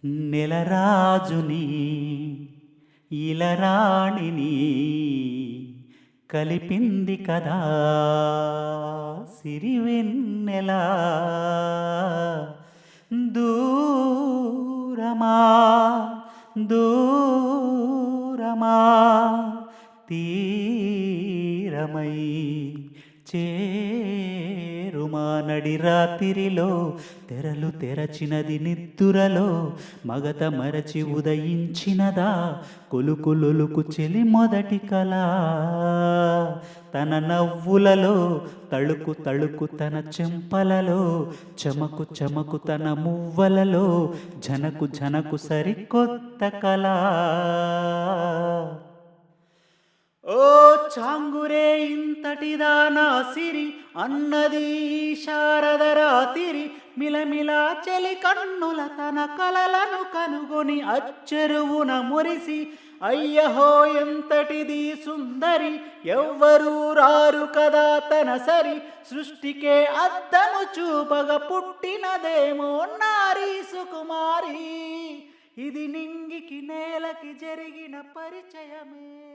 నెలరాజుని ఇలరాణిని కలిపింది కదా సిరివెన్నెలా. దూరమా దూరమా తీరమై చేరుమా. నడి రాత్రిలో తెరలు తెరచినది నిద్దురలో మగత మరచి ఉదయించినదా కొలుకులొలుకు చెలి మొదటి కళ. తన నవ్వులలో తళుకు తళుకు తన చెంపలలో చమకు చమకు తన మువ్వలలో జనకు జనకు సరికొత్త కళ. ఓ చాంగురే ఇంతటిదా నా సిరి అన్నది శారద రాతిరి. మిలమిలా చెలి కన్నుల తన కలలను కనుగొని అచ్చెరువున మురిసి అయ్యహో ఎంతటిది సుందరి ఎవ్వరూ రారు కదా తన సరి. సృష్టికే అద్దము చూపగ పుట్టినదేమో నారీ సుకుమారి. ఇది నింగికి నేలకి జరిగిన పరిచయమే.